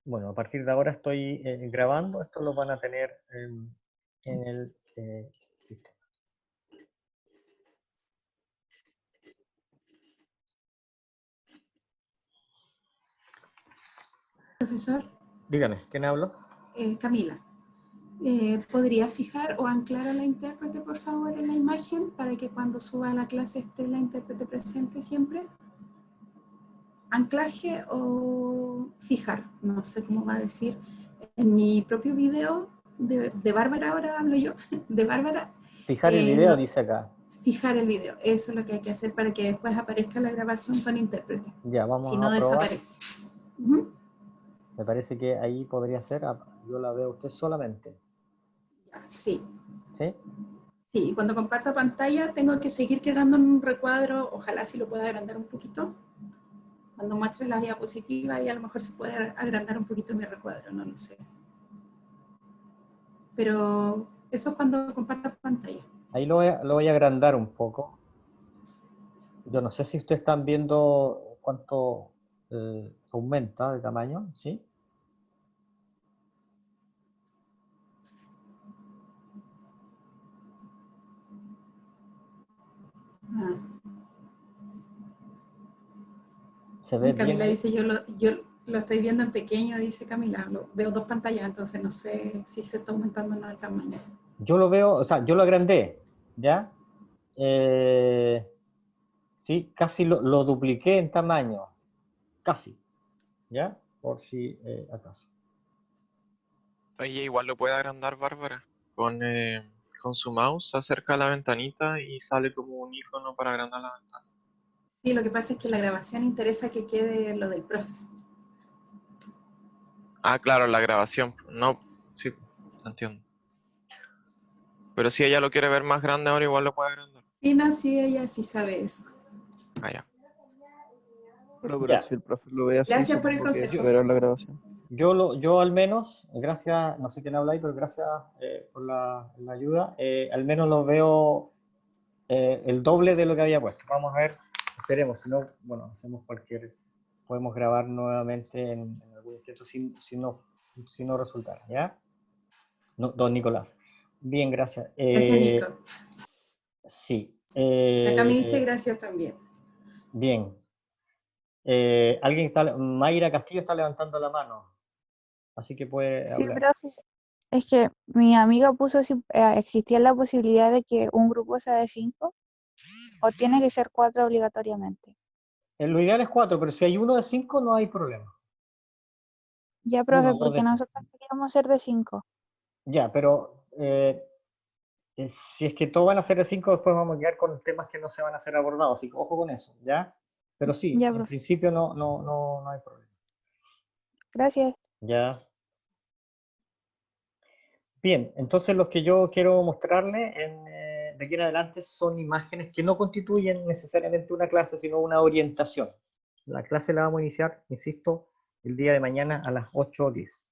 Bueno, a partir de ahora estoy grabando, esto lo van a tener en el sistema. Profesor, Dígame, ¿quién hablo? Camila, ¿podría fijar o anclar a la intérprete, por favor, en la imagen para que cuando suba a la clase esté la intérprete presente siempre? Anclaje o fijar, no sé cómo va a decir. En mi propio video de Bárbara, ahora hablo yo, de Bárbara, Fijar el video, no, dice acá. fijar el video. Eso es lo que hay que hacer para que después aparezca la grabación con intérprete. Ya, Si vamos no, a probar. desaparece. Ujú. Me parece que ahí podría ser, yo la veo a usted solamente. Ya, sí. ¿Sí? Sí, cuando comparto pantalla tengo que seguir quedando en un recuadro, ojalá si lo pueda agrandar un poquito. Cuando muestre la diapositiva y a lo mejor se puede agrandar un poquito mi recuadro, no lo sé. Pero eso es cuando comparto pantalla. Ahí lo voy a agrandar un poco. Yo no sé si ustedes están viendo cuánto aumenta de tamaño, ¿sí? Ah. ¿Se ve bien Camila ahí? dice, yo lo estoy viendo en pequeño, dice Camila, veo dos pantallas, entonces no sé si se está aumentando o no el tamaño. Yo lo veo, o sea, yo lo agrandé, ¿ya? Eh, sí, casi lo dupliqué en tamaño, casi, ¿ya? Por si acaso. Oye, igual lo puede agrandar Bárbara. Con su mouse se acerca a la ventanita y sale como un icono para agrandar la ventana. Sí, lo que pasa es que la grabación interesa que quede lo del profe. Ah, claro, la grabación. No, sí, entiendo. Pero si ella lo quiere ver más grande ahora, igual lo puede agrandar. Sí, no, sí, ella sí sabe eso. Ah, ya. Bueno, pero Ya, si el profe lo ve así, Gracias por el supongo que consejo. se verá en la grabación. yo al menos, gracias, no sé quién habla ahí, pero gracias por la ayuda, al menos lo veo el doble de lo que había puesto. Vamos a ver, esperemos, si no, bueno, hacemos podemos grabar nuevamente en algún intento si no resultara, ¿ya? No, don Nicolás. Bien, gracias. Gracias, Nico. Sí. La Cami dice gracias también. Bien. Alguien está, Mayra Castillo está levantando la mano, así que puede Sí, hablar. profe. Es que mi amiga puso si existía la posibilidad de que un grupo sea de 5 o tiene que ser 4 obligatoriamente. Lo ideal es 4, pero si hay uno de 5 no hay problema. Ya, Uno profe, o dos porque de 5. nosotros queríamos ser de 5. Ya, pero si es que todos van a ser de 5, después vamos a quedar con temas que no se van a ser abordados, así que ojo con eso, ¿ya? Pero sí, Ya, en profe. principio no hay problema. Gracias. Ya. Bien, entonces lo que yo quiero mostrarle de aquí en adelante son imágenes que no constituyen necesariamente una clase, sino una orientación. La clase la vamos a iniciar, insisto, el día de mañana a las 8:10.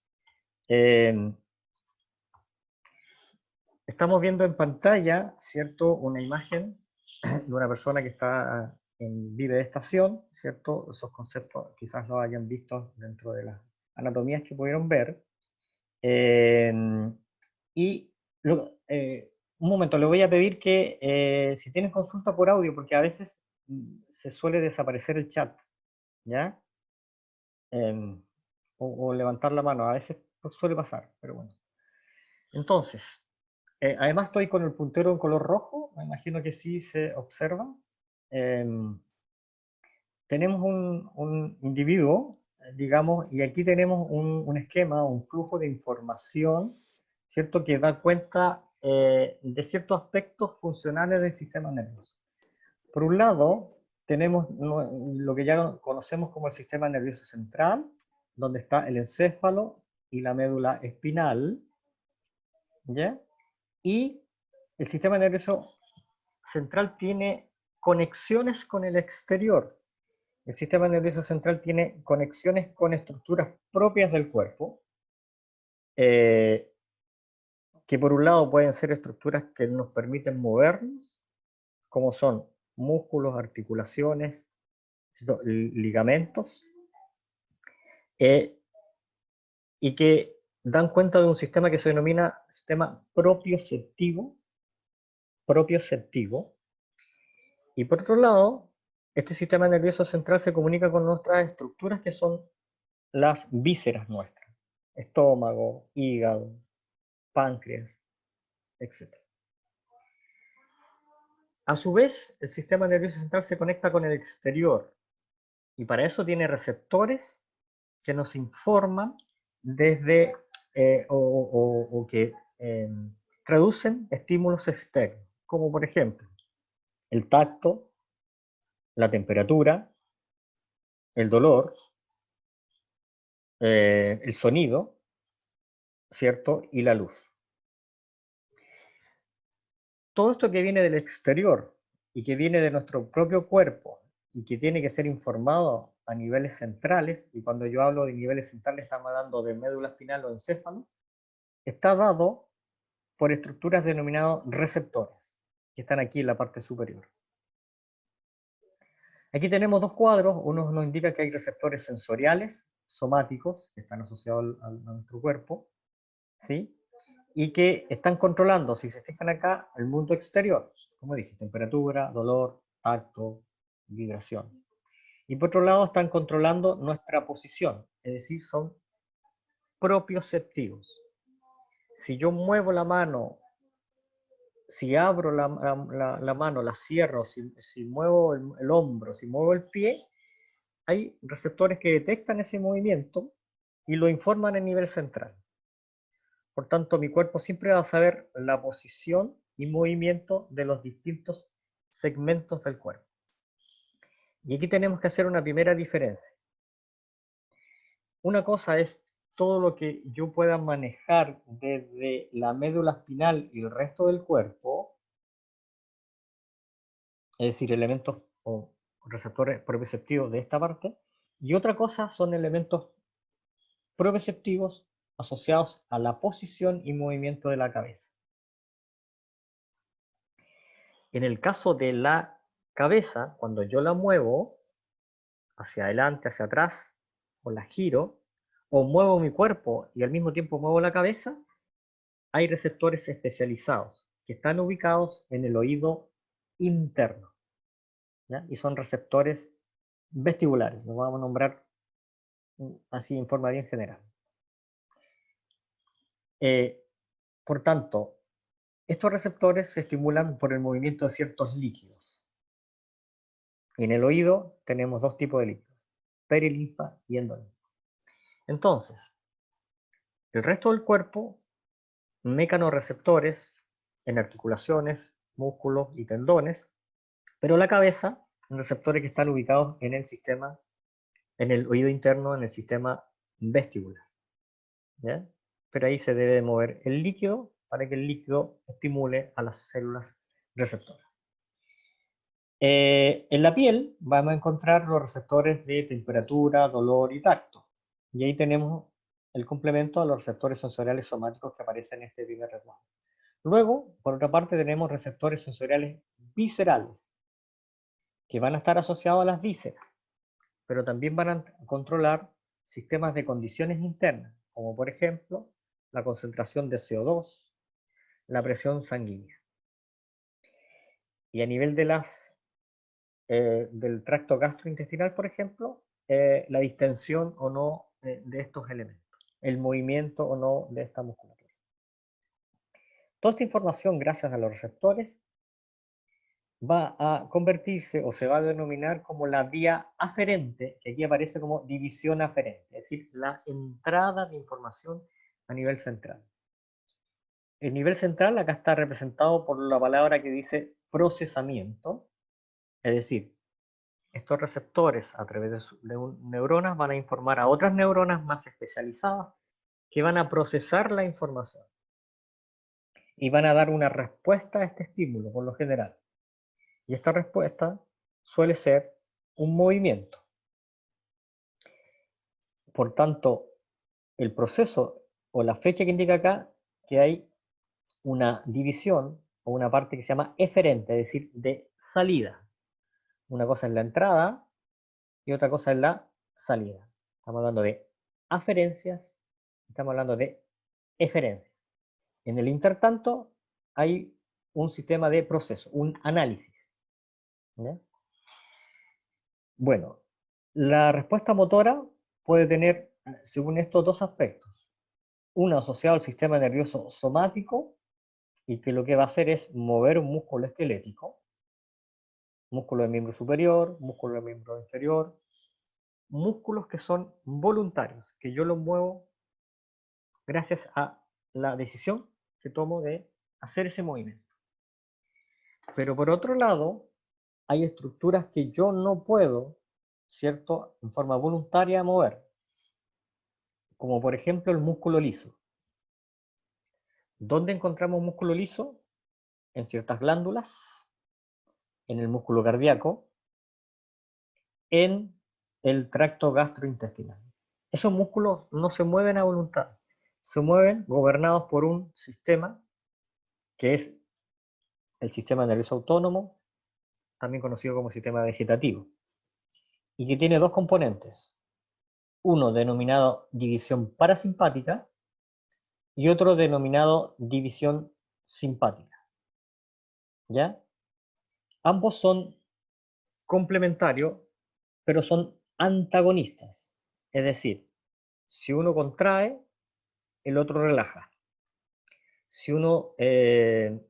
Estamos viendo en pantalla, ¿cierto? Una imagen de una persona que está vive de estación, ¿cierto? Esos conceptos quizás lo hayan visto dentro de las anatomías que pudieron ver. Eh, y un momento, le voy a pedir que si tienes consulta por audio, porque a veces se suele desaparecer el chat, ¿ya? O levantar la mano, a veces suele pasar, pero bueno. Entonces, además estoy con el puntero en color rojo, me imagino que sí se observa. Tenemos un individuo, digamos, y aquí tenemos un esquema, un flujo de información, ¿cierto? Que da cuenta de ciertos aspectos funcionales del sistema nervioso. Por un lado, tenemos lo que ya conocemos como el sistema nervioso central, donde está el encéfalo y la médula espinal, ¿ya? Y el sistema nervioso central tiene conexiones con el exterior. El sistema nervioso central tiene conexiones con estructuras propias del cuerpo, que por un lado pueden ser estructuras que nos permiten movernos, como son músculos, articulaciones, ligamentos, y que dan cuenta de un sistema que se denomina sistema propioceptivo, y por otro lado, este sistema nervioso central se comunica con nuestras estructuras que son las vísceras nuestras, estómago, hígado, páncreas, etc. A su vez, el sistema nervioso central se conecta con el exterior y para eso tiene receptores que nos informan desde o que traducen estímulos externos, como por ejemplo el tacto, la temperatura, el dolor, el sonido, ¿cierto? Y la luz. Todo esto que viene del exterior y que viene de nuestro propio cuerpo y que tiene que ser informado a niveles centrales, y cuando yo hablo de niveles centrales estamos hablando de médula espinal o encéfalo, está dado por estructuras denominadas receptores, que están aquí en la parte superior. Aquí tenemos dos cuadros, uno nos indica que hay receptores sensoriales, somáticos, que están asociados a nuestro cuerpo, ¿sí? Y que están controlando, si se fijan acá, el mundo exterior, como dije, temperatura, dolor, tacto, vibración. Y por otro lado están controlando nuestra posición, es decir, son propioceptivos. Si yo muevo la mano, si abro la mano, la cierro, si muevo el hombro, si muevo el pie, hay receptores que detectan ese movimiento y lo informan a nivel central. Por tanto, mi cuerpo siempre va a saber la posición y movimiento de los distintos segmentos del cuerpo. Y aquí tenemos que hacer una primera diferencia. Una cosa es todo lo que yo pueda manejar desde la médula espinal y el resto del cuerpo, es decir, elementos o receptores propioceptivos de esta parte, y otra cosa son elementos propioceptivos asociados a la posición y movimiento de la cabeza. En el caso de la cabeza, cuando yo la muevo hacia adelante, hacia atrás, o la giro, o muevo mi cuerpo y al mismo tiempo muevo la cabeza, hay receptores especializados que están ubicados en el oído interno, ¿ya? Y son receptores vestibulares, los vamos a nombrar así en forma bien general. Por tanto, estos receptores se estimulan por el movimiento de ciertos líquidos. Y en el oído tenemos dos tipos de líquidos, perilinfa y endolinfa. Entonces, el resto del cuerpo, mecanorreceptores en articulaciones, músculos y tendones, pero la cabeza, receptores que están ubicados en el sistema, en el oído interno, en el sistema vestibular, ¿ya? Pero ahí se debe mover el líquido para que el líquido estimule a las células receptoras. En la piel vamos a encontrar los receptores de temperatura, dolor y tacto. Y ahí tenemos el complemento a los receptores sensoriales somáticos que aparecen en este primer recuadro. Luego, por otra parte, tenemos receptores sensoriales viscerales, que van a estar asociados a las vísceras, pero también van a controlar sistemas de condiciones internas, como por ejemplo la concentración de CO2, la presión sanguínea. Y a nivel de del tracto gastrointestinal, por ejemplo, la distensión o no de estos elementos, el movimiento o no de esta musculatura. Toda esta información, gracias a los receptores, va a convertirse o se va a denominar como la vía aferente, que aquí aparece como división aferente, es decir, la entrada de información a nivel central. El nivel central acá está representado por la palabra que dice procesamiento, es decir, estos receptores a través de neuronas van a informar a otras neuronas más especializadas que van a procesar la información y van a dar una respuesta a este estímulo por lo general. Y esta respuesta suele ser un movimiento. Por tanto, el proceso o la fecha que indica acá que hay una división o una parte que se llama eferente, es decir, de salida. Una cosa es la entrada y otra cosa es la salida. Estamos hablando de aferencias Estamos hablando de eferencia. En el intertanto hay un sistema de proceso, un análisis. ¿Ya? Bueno, la respuesta motora puede tener, según esto, dos aspectos. Uno asociado al sistema nervioso somático, y que lo que va a hacer es mover un músculo esquelético, músculo del miembro superior, músculo del miembro inferior, músculos que son voluntarios, que yo los muevo gracias a la decisión que tomo de hacer ese movimiento. Pero por otro lado, hay estructuras que yo no puedo, ¿cierto?, en forma voluntaria mover, como por ejemplo el músculo liso. ¿Dónde encontramos músculo liso? En ciertas glándulas, en el músculo cardíaco, en el tracto gastrointestinal. Esos músculos no se mueven a voluntad, se mueven gobernados por un sistema que es el sistema nervioso autónomo, también conocido como sistema vegetativo, y que tiene dos componentes, uno denominado división parasimpática y otro denominado división simpática. ¿Ya? Ambos son complementarios, pero son antagonistas. Es decir, si uno contrae, el otro relaja. Si uno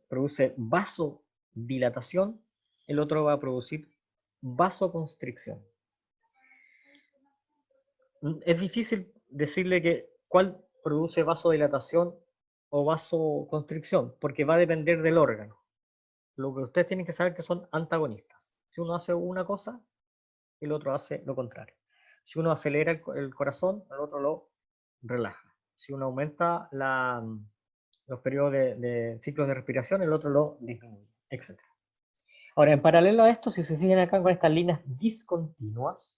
produce vasodilatación, el otro va a producir vasoconstricción. Es difícil decirle que cuál produce vasodilatación o vasoconstricción, porque va a depender del órgano. Lo que ustedes tienen que saber que son antagonistas. Si uno hace una cosa, el otro hace lo contrario. Si uno acelera el corazón, el otro lo relaja. Si uno aumenta los periodos de ciclos de respiración, el otro lo disminuye, etc. Ahora, en paralelo a esto, si se fijan acá con estas líneas discontinuas,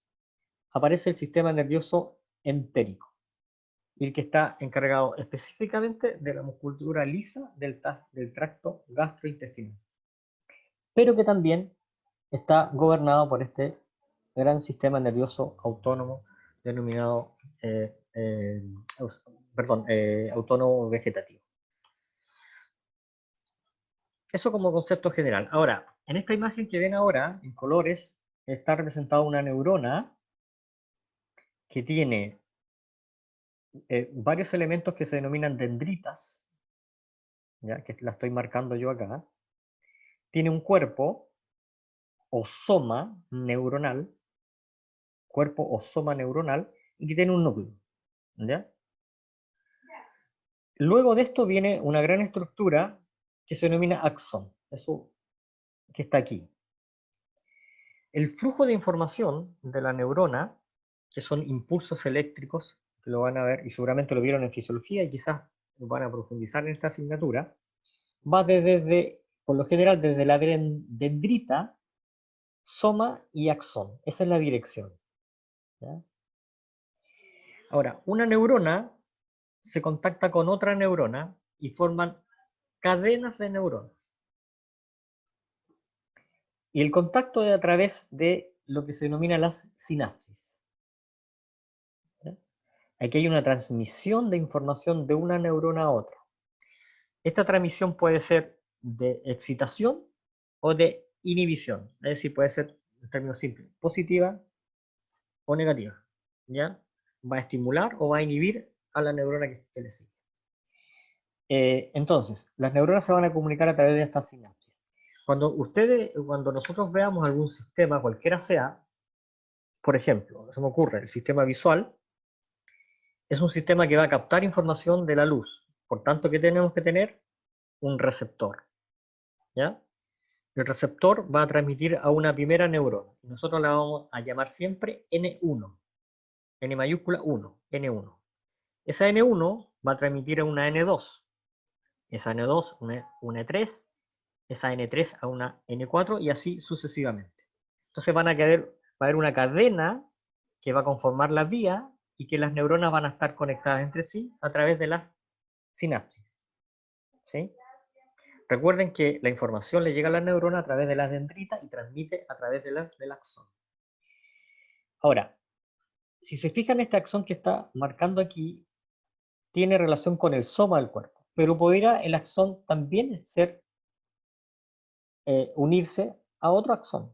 aparece el sistema nervioso entérico, y el que está encargado específicamente de la musculatura lisa del tracto gastrointestinal, pero que también está gobernado por este gran sistema nervioso autónomo denominado autónomo vegetativo. Eso como concepto general. Ahora, en esta imagen que ven ahora, en colores, está representada una neurona que tiene varios elementos que se denominan dendritas, ¿ya? Que la estoy marcando yo acá. Tiene un cuerpo o soma neuronal, y que tiene un núcleo. ¿Ya? Luego de esto viene una gran estructura que se denomina axón, eso que está aquí. El flujo de información de la neurona, que son impulsos eléctricos, que lo van a ver y seguramente lo vieron en fisiología y quizás van a profundizar en esta asignatura, va por lo general desde la dendrita, soma y axón. Esa es la dirección. ¿Ya? Ahora, una neurona se contacta con otra neurona y forman cadenas de neuronas. Y el contacto es a través de lo que se denomina las sinapsis. ¿Ya? Aquí hay una transmisión de información de una neurona a otra. Esta transmisión puede ser de excitación o de inhibición. Es decir, puede ser, en términos simples, positiva o negativa. ¿Ya? Va a estimular o va a inhibir a la neurona que le sigue. Entonces, las neuronas se van a comunicar a través de estas sinapsis. Cuando nosotros veamos algún sistema, cualquiera sea, por ejemplo, se me ocurre, el sistema visual, es un sistema que va a captar información de la luz. Por tanto, ¿qué tenemos que tener? Un receptor. ¿Ya? El receptor va a transmitir a una primera neurona. Nosotros la vamos a llamar siempre N1. N mayúscula 1, N1. Esa N1 va a transmitir a una N2. Esa N2 una E3. Esa N3 a una N4 y así sucesivamente. Entonces va a haber una cadena que va a conformar la vía y que las neuronas van a estar conectadas entre sí a través de las sinapsis. ¿Sí? Recuerden que la información le llega a la neurona a través de las dendritas y transmite a través del axón. Ahora, si se fijan, este axón que está marcando aquí tiene relación con el soma del cuerpo, pero podría el axón también ser, unirse a otro axón.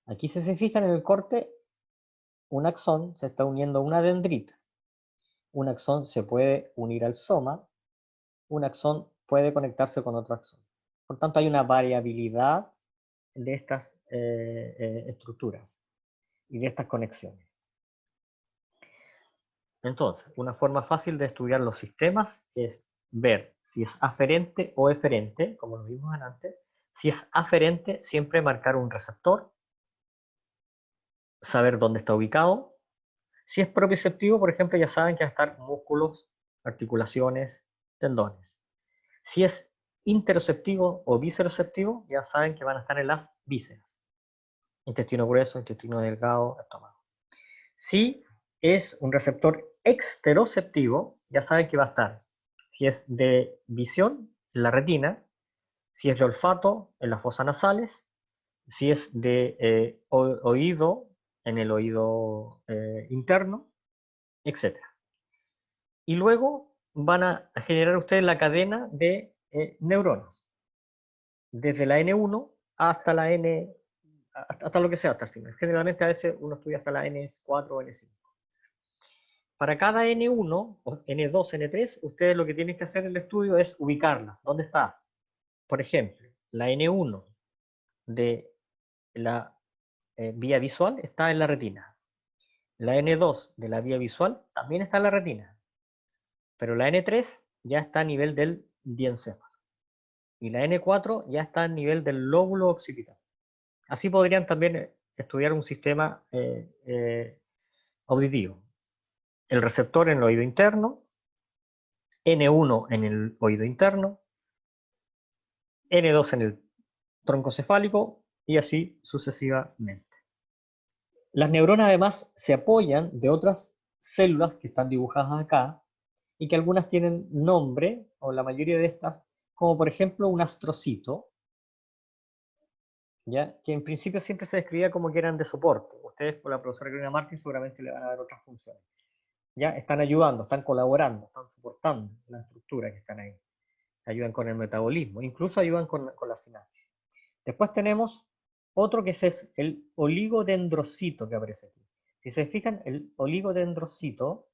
Aquí si se fijan en el corte, un axón se está uniendo a una dendrita. Un axón se puede unir al soma, un axón puede conectarse con otro axón. Por tanto, hay una variabilidad de estas estructuras y de estas conexiones. Entonces, una forma fácil de estudiar los sistemas es ver si es aferente o eferente, como lo vimos antes. Si es aferente, siempre marcar un receptor, saber dónde está ubicado. Si es propioceptivo, por ejemplo, ya saben que van a estar músculos, articulaciones, tendones. Si es interoceptivo o visceroceptivo, ya saben que van a estar en las vísceras. Intestino grueso, intestino delgado, estómago. Si es un receptor exteroceptivo, ya saben que va a estar, si es de visión, en la retina, si es de olfato, en las fosas nasales, si es de oído, en el oído interno, etc. Y luego van a generar ustedes la cadena de neuronas, desde la N1 hasta la N, hasta lo que sea, hasta el final. Generalmente a veces uno estudia hasta la N4 o N5. Para cada N1, o N2, N3, ustedes lo que tienen que hacer en el estudio es ubicarlas. ¿Dónde está? Por ejemplo, la N1 de la vía visual está en la retina. La N2 de la vía visual también está en la retina. Pero la N3 ya está a nivel del diencéfalo. Y la N4 ya está a nivel del lóbulo occipital. Así podrían también estudiar un sistema auditivo. El receptor en el oído interno, N1 en el oído interno, N2 en el tronco cefálico y así sucesivamente. Las neuronas además se apoyan de otras células que están dibujadas acá y que algunas tienen nombre, o la mayoría de estas, como por ejemplo un astrocito, ¿ya? Que en principio siempre se describía como que eran de soporte. Ustedes por la profesora Carolina Martín seguramente le van a dar otras funciones. ¿Ya? Están ayudando, están colaborando, están soportando la estructura que están ahí. Ayudan con el metabolismo, incluso ayudan con la sinapsis. Después tenemos otro que es el oligodendrocito que aparece aquí. Si se fijan, el oligodendrocito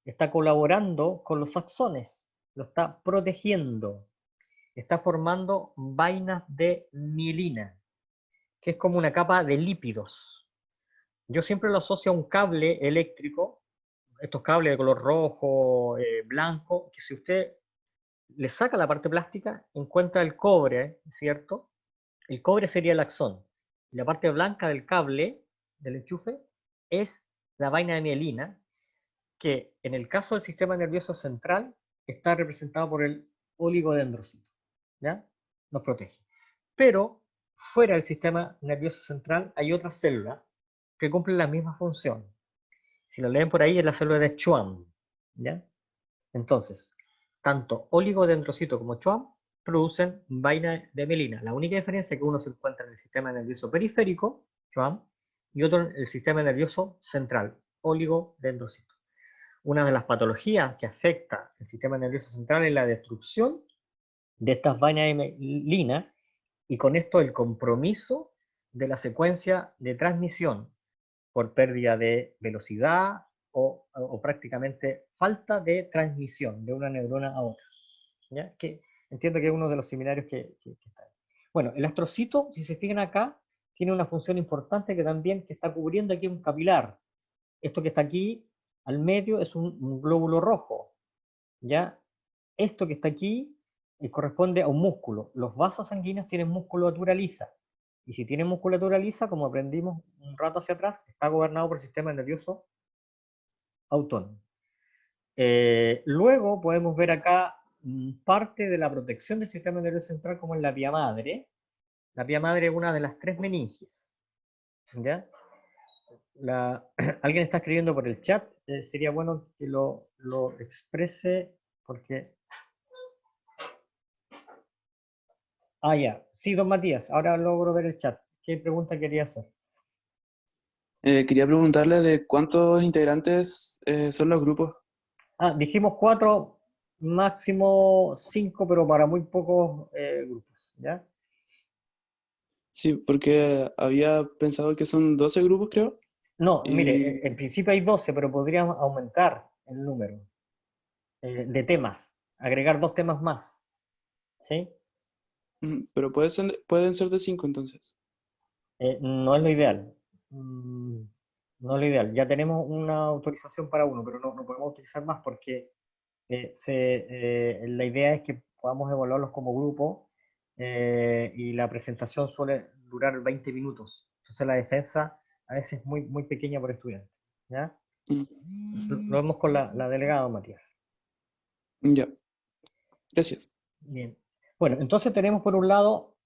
está colaborando con los axones, lo está protegiendo, está formando vainas de mielina, que es como una capa de lípidos. Yo siempre lo asocio a un cable eléctrico, estos cables de color rojo, blanco, que si usted le saca la parte plástica, encuentra el cobre, ¿cierto? El cobre sería el axón. Y la parte blanca del cable, del enchufe, es la vaina de mielina, que en el caso del sistema nervioso central está representado por el oligodendrocito. ¿Ya? Nos protege. Pero fuera del sistema nervioso central hay otra célula que cumple la misma función. Si lo leen por ahí, es la célula de Schwann. ¿Ya? Entonces, tanto oligodendrocito como Schwann producen vaina de mielina. La única diferencia es que uno se encuentra en el sistema nervioso periférico, Schwann, y otro en el sistema nervioso central, oligodendrocito. Una de las patologías que afecta el sistema nervioso central es la destrucción de estas vainas de mielina y con esto el compromiso de la secuencia de transmisión por pérdida de velocidad o prácticamente falta de transmisión de una neurona a otra. ¿Ya? Que entiendo que es uno de los seminarios que está ahí. Bueno, el astrocito, si se fijan acá, tiene una función importante que también que está cubriendo aquí un capilar. Esto que está aquí al medio es un glóbulo rojo. ¿Ya? Esto que está aquí corresponde a un músculo. Los vasos sanguíneos tienen musculatura lisa. Y si tienen musculatura lisa, como aprendimos un rato hacia atrás, está gobernado por el sistema nervioso autónomo. Luego podemos ver acá parte de la protección del sistema nervioso central como en la vía madre. La vía madre es una de las 3 meninges. ¿Ya? Alguien está escribiendo por el chat, sería bueno que lo exprese porque... Ah, ya. Sí, don Matías, ahora logro ver el chat. ¿Qué pregunta quería hacer? Quería preguntarle de cuántos integrantes son los grupos. Dijimos 4, máximo 5, pero para muy pocos grupos, ¿ya? Sí, porque había pensado que son 12 grupos, creo. No, mire, Y en principio hay 12, pero podríamos aumentar el número de temas, agregar 2 temas más, ¿sí? pero pueden ser de 5 entonces. No es lo ideal. No es lo ideal. Ya tenemos una autorización para uno, pero no podemos utilizar más porque la idea es que podamos evaluarlos como grupo y la presentación suele durar 20 minutos. Entonces la defensa a veces es muy pequeña por estudiante. ¿Ya? Mm, Lo vemos con la delegada, Matías. Ya, gracias. Bien. Bueno, entonces tenemos por un lado,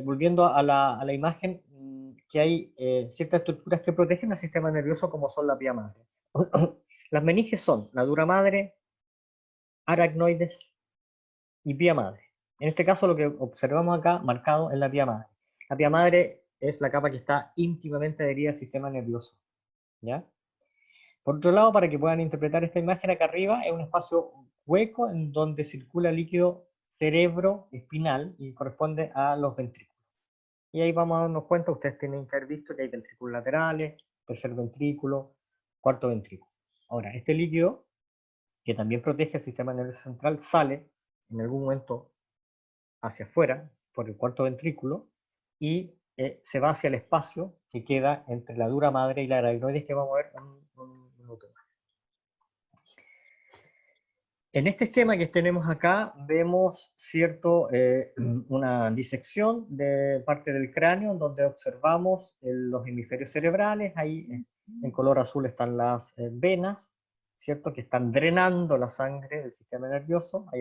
volviendo a la imagen, que hay ciertas estructuras que protegen al sistema nervioso como son la vía madre. Las meninges son la dura madre, aracnoides y vía madre. En este caso lo que observamos acá marcado es la vía madre. La vía madre es la capa que está íntimamente adherida al sistema nervioso. ¿Ya? Por otro lado, para que puedan interpretar esta imagen acá arriba, es un espacio hueco en donde circula líquido cerebroespinal y corresponde a los ventrículos. Y ahí vamos a darnos cuenta, ustedes tienen que haber visto que hay ventrículos laterales, tercer ventrículo, cuarto ventrículo. Ahora, este líquido, que también protege el sistema nervioso central, sale en algún momento hacia afuera por el cuarto ventrículo y se va hacia el espacio que queda entre la dura madre y la aracnoides, que vamos a ver un minuto más. En este esquema que tenemos acá vemos una disección de parte del cráneo donde observamos los hemisferios cerebrales. Ahí en color azul están las venas, ¿cierto? Que están drenando la sangre del sistema nervioso. Hay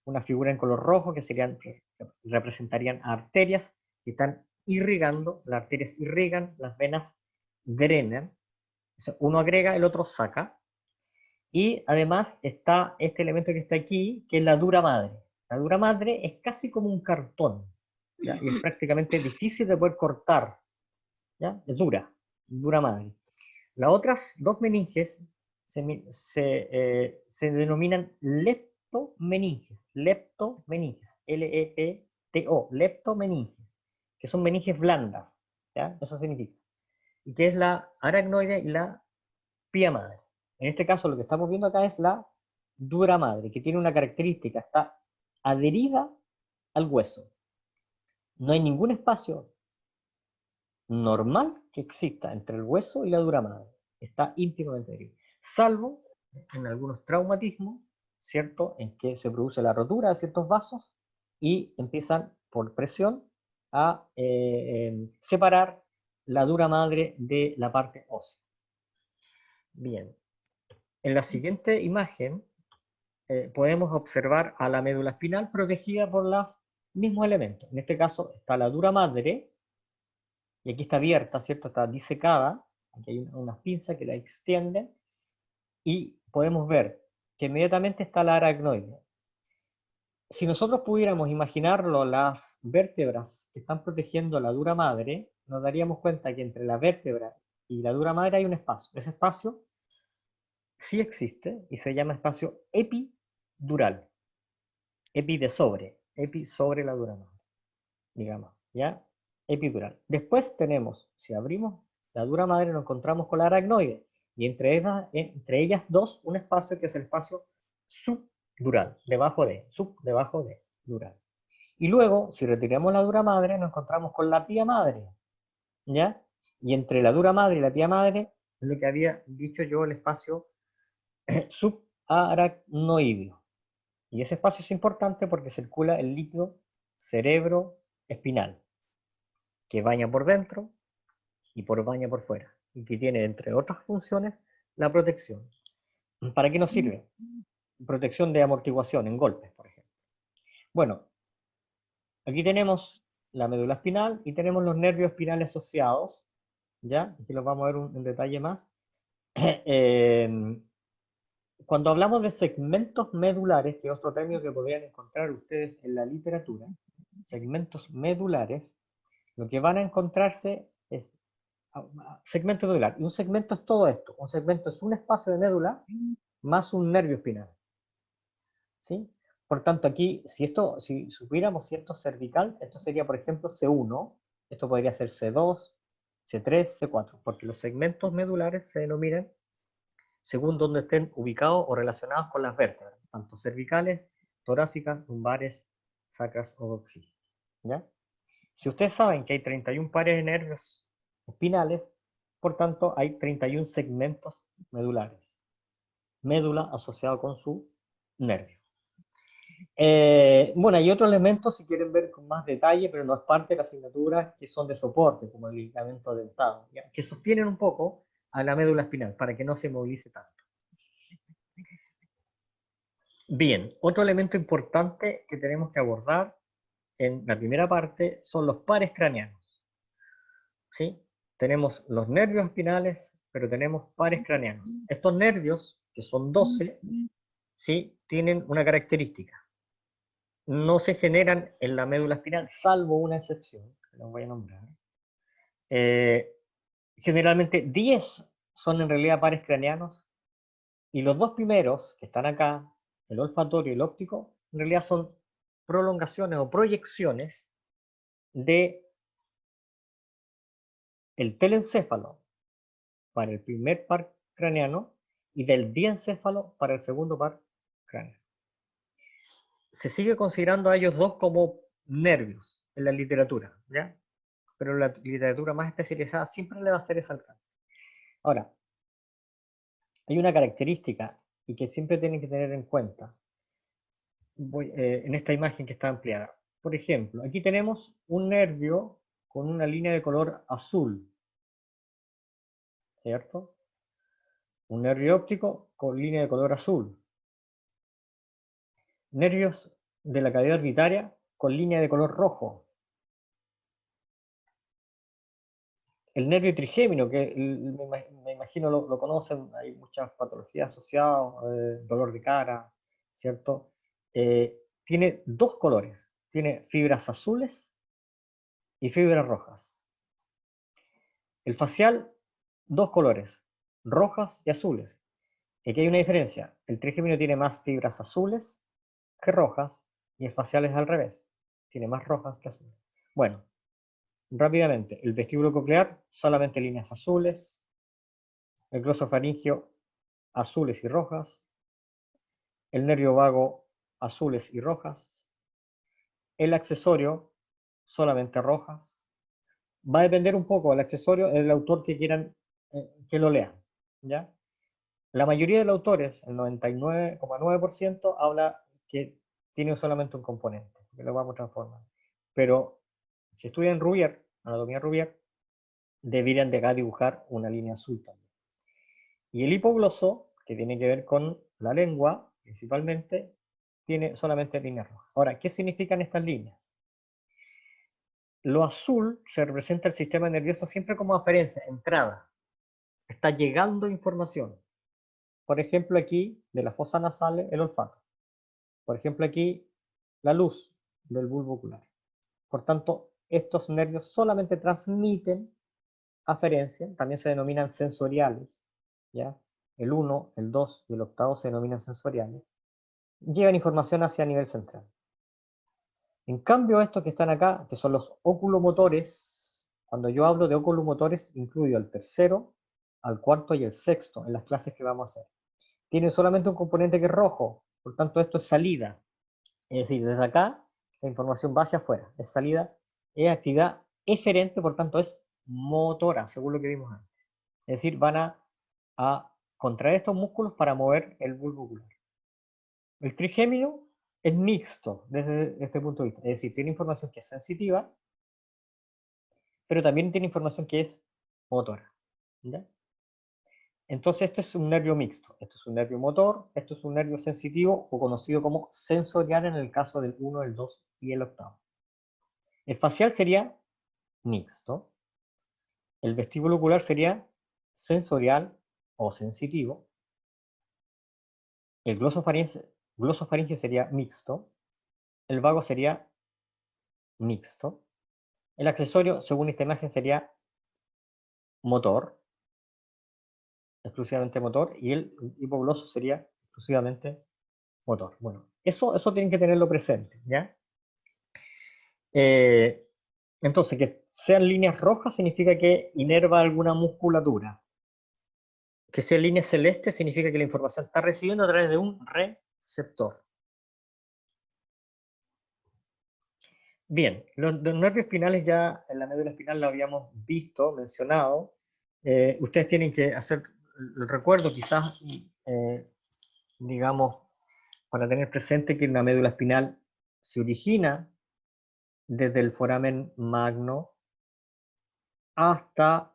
una figura en color rojo que representarían arterias que están irrigando, las arterias irrigan, las venas drenan. Uno agrega, el otro saca. Y además está este elemento que está aquí, que es la dura madre. La dura madre es casi como un cartón, ¿ya? Y es prácticamente difícil de poder cortar, ¿ya? Es dura madre. Las otras dos meninges se denominan leptomeninges, L-E-P-T-O, leptomeninges, que son meninges blandas, ¿ya? Eso significa. Y que es la aracnoide y la pía madre. En este caso lo que estamos viendo acá es la dura madre, que tiene una característica, está adherida al hueso. No hay ningún espacio normal que exista entre el hueso y la dura madre. Está íntimamente adherida. Salvo en algunos traumatismos, ¿cierto? En que se produce la rotura de ciertos vasos y empiezan por presión a separar la dura madre de la parte ósea. Bien. En la siguiente imagen podemos observar a la médula espinal protegida por los mismos elementos. En este caso está la dura madre, y aquí está abierta, ¿cierto? Está disecada, aquí hay unas pinzas que la extienden, y podemos ver que inmediatamente está la aracnoide. Si nosotros pudiéramos imaginarlo, las vértebras que están protegiendo la dura madre, nos daríamos cuenta que entre la vértebra y la dura madre hay un espacio. Ese espacio sí existe y se llama espacio epidural. Epi sobre la dura madre, digamos, ¿ya? Epidural. Después tenemos, si abrimos la dura madre, nos encontramos con la aracnoide, y entre ellas dos, un espacio que es el espacio subdural, debajo de, dural. Y luego, si retiramos la dura madre, nos encontramos con la pía madre, ¿ya? Y entre la dura madre y la pía madre, es lo que había dicho yo, el espacio subaracnoideo. Y ese espacio es importante porque circula el líquido cerebroespinal, que baña por dentro y baña por fuera, y que tiene, entre otras funciones, la protección. ¿Para qué nos sirve? Protección de amortiguación en golpes, por ejemplo. Bueno, aquí tenemos la médula espinal y tenemos los nervios espinales asociados, ¿ya? Aquí los vamos a ver en detalle más. Cuando hablamos de segmentos medulares, que es otro término que podrían encontrar ustedes en la literatura, segmentos medulares, lo que van a encontrarse es segmento medular. Y un segmento es todo esto. Un segmento es un espacio de médula más un nervio espinal. ¿Sí? Por tanto, aquí, si supiéramos si esto es cervical, esto sería, por ejemplo, C1, esto podría ser C2, C3, C4, porque los segmentos medulares se denominan según donde estén ubicados o relacionados con las vértebras, tanto cervicales, torácicas, lumbares, sacras o coxígeas. ¿Ya? Si ustedes saben que hay 31 pares de nervios espinales, por tanto, hay 31 segmentos medulares. Médula asociado con su nervio. Bueno, hay otros elementos, si quieren ver con más detalle, pero no es parte de la asignatura, que son de soporte, como el ligamento dentado, ¿ya? Que sostienen un poco a la médula espinal, para que no se movilice tanto. Bien, otro elemento importante que tenemos que abordar en la primera parte son los pares craneanos. ¿Sí? Tenemos los nervios espinales, pero tenemos pares craneanos. Estos nervios, que son 12, ¿sí? Tienen una característica. No se generan en la médula espinal, salvo una excepción, que los voy a nombrar. Generalmente 10 son en realidad pares craneanos, y los dos primeros, que están acá, el olfatorio y el óptico, en realidad son prolongaciones o proyecciones de el telencéfalo para el primer par craneano y del diencéfalo para el segundo par craneano. Se sigue considerando a ellos dos como nervios en la literatura, ¿ya? Pero la literatura más especializada siempre le va a hacer ese alcance. Ahora, hay una característica y que siempre tienen que tener en cuenta en esta imagen que está ampliada. Por ejemplo, aquí tenemos un nervio con una línea de color azul, ¿cierto? Un nervio óptico con línea de color azul. Nervios de la cavidad orbitaria con línea de color rojo. El nervio trigémino, que me imagino lo conocen, hay muchas patologías asociadas, dolor de cara, ¿cierto? Tiene dos colores, tiene fibras azules y fibras rojas. El facial, dos colores, rojas y azules. Y aquí hay una diferencia, el trigémino tiene más fibras azules que rojas, y el facial es al revés, tiene más rojas que azules. Bueno, rápidamente, el vestíbulo coclear, solamente líneas azules, el glosofaringio, azules y rojas, el nervio vago, azules y rojas, el accesorio, solamente rojas. Va a depender un poco del accesorio, del autor que quieran que lo lean, ¿ya? La mayoría de los autores, el 99,9%, habla que tiene solamente un componente, que lo vamos a transformar. Pero si estudian Rouvier, anatomía Rouvier, deberían de acá dibujar una línea azul también. Y el hipogloso, que tiene que ver con la lengua, principalmente, tiene solamente líneas rojas. Ahora, ¿qué significan estas líneas? Lo azul se representa el sistema nervioso siempre como aferencia, entrada. Está llegando información. Por ejemplo, aquí, de las fosas nasales, el olfato. Por ejemplo, aquí, la luz del bulbo ocular. Por tanto, estos nervios solamente transmiten aferencia, también se denominan sensoriales, ¿ya? El 1, el 2 y el octavo se denominan sensoriales. Llevan información hacia nivel central. En cambio, estos que están acá, que son los oculomotores, cuando yo hablo de oculomotores, incluyo al tercero, al cuarto y el sexto en las clases que vamos a hacer. Tienen solamente un componente que es rojo, por tanto esto es salida. Es decir, desde acá la información va hacia afuera, es salida, es actividad eferente, por tanto es motora, según lo que vimos antes. Es decir, van a contraer estos músculos para mover el bulbo ocular. El trigémino es mixto desde este punto de vista, es decir, tiene información que es sensitiva, pero también tiene información que es motora. ¿Ya? Entonces, esto es un nervio mixto. Esto es un nervio motor, esto es un nervio sensitivo o conocido como sensorial en el caso del 1, el 2 y el octavo. El facial sería mixto. El vestíbulo ocular sería sensorial o sensitivo. El glosofaringio sería mixto. El vago sería mixto. El accesorio, según esta imagen, sería motor, exclusivamente motor, y el hipogloso sería exclusivamente motor. Bueno, eso tienen que tenerlo presente, ¿ya? Entonces, que sean líneas rojas significa que inerva alguna musculatura. Que sea línea celeste significa que la información está recibiendo a través de un receptor. Bien, los nervios espinales ya en la médula espinal lo habíamos visto, mencionado. Ustedes tienen que hacer el recuerdo, quizás, digamos, para tener presente que la médula espinal se origina desde el foramen magno hasta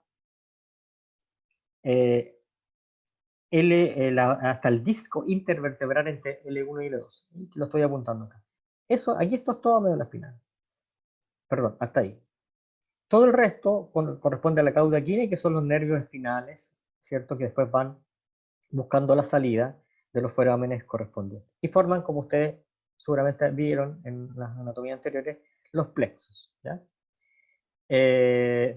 hasta el disco intervertebral entre L1 y L2. Lo estoy apuntando acá. Aquí esto es toda médula espinal. Perdón, hasta ahí. Todo el resto corresponde a la cauda equina, que son los nervios espinales, ¿cierto? Que después van buscando la salida de los forámenes correspondientes. Y forman, como ustedes seguramente vieron en las anatomías anteriores, los plexos, ¿ya?